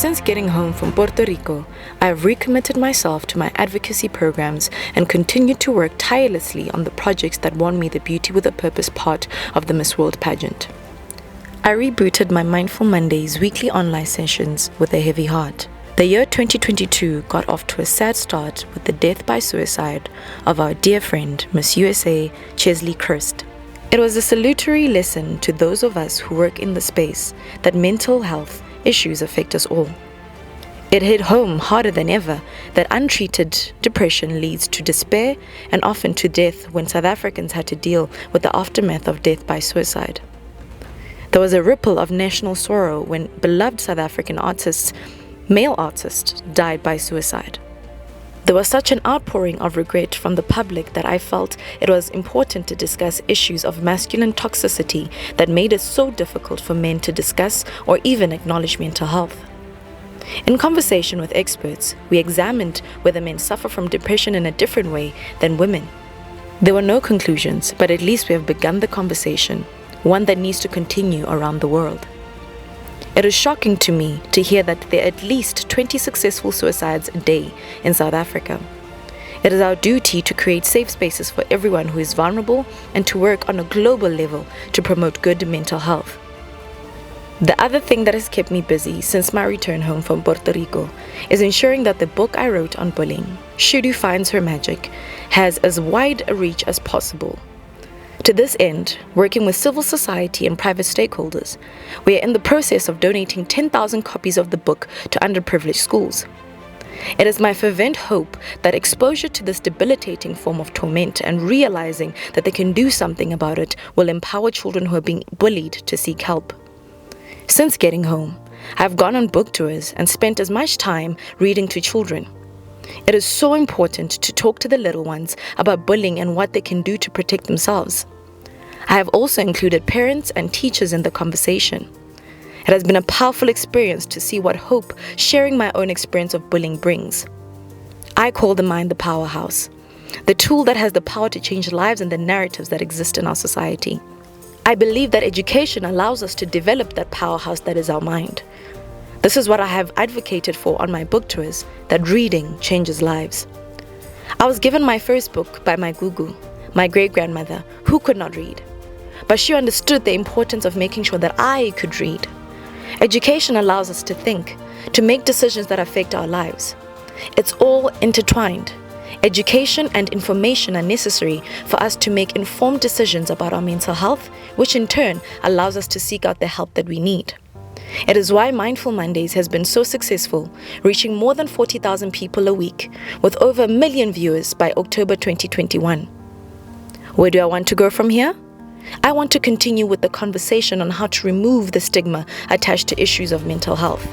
Since getting home from Puerto Rico, I have recommitted myself to my advocacy programs and continued to work tirelessly on the projects that won me the Beauty with a Purpose part of the Miss World pageant. I rebooted my Mindful Mondays weekly online sessions with a heavy heart. The year 2022 got off to a sad start with the death by suicide of our dear friend, Miss USA, Chesley Kirst. It was a salutary lesson to those of us who work in the space that mental health issues affect us all. It hit home harder than ever that untreated depression leads to despair and often to death when South Africans had to deal with the aftermath of death by suicide. There was a ripple of national sorrow when beloved South African male artists died by suicide. There was such an outpouring of regret from the public that I felt it was important to discuss issues of masculine toxicity that made it so difficult for men to discuss or even acknowledge mental health. In conversation with experts, we examined whether men suffer from depression in a different way than women. There were no conclusions, but at least we have begun the conversation, one that needs to continue around the world. It is shocking to me to hear that there are at least 20 successful suicides a day in South Africa. It is our duty to create safe spaces for everyone who is vulnerable and to work on a global level to promote good mental health. The other thing that has kept me busy since my return home from Puerto Rico is ensuring that the book I wrote on bullying, Shudu Finds Her Magic, has as wide a reach as possible. To this end, working with civil society and private stakeholders, we are in the process of donating 10,000 copies of the book to underprivileged schools. It is my fervent hope that exposure to this debilitating form of torment and realizing that they can do something about it will empower children who are being bullied to seek help. Since getting home, I have gone on book tours and spent as much time reading to children. It is so important to talk to the little ones about bullying and what they can do to protect themselves. I have also included parents and teachers in the conversation. It has been a powerful experience to see what hope sharing my own experience of bullying brings. I call the mind the powerhouse, the tool that has the power to change lives and the narratives that exist in our society. I believe that education allows us to develop that powerhouse that is our mind. This is what I have advocated for on my book tours, that reading changes lives. I was given my first book by my gugu, my great-grandmother, who could not read. But she understood the importance of making sure that I could read. Education allows us to think, to make decisions that affect our lives. It's all intertwined. Education and information are necessary for us to make informed decisions about our mental health, which in turn allows us to seek out the help that we need. It is why Mindful Mondays has been so successful, reaching more than 40,000 people a week, with over 1 million viewers by October 2021. Where do I want to go from here? I want to continue with the conversation on how to remove the stigma attached to issues of mental health.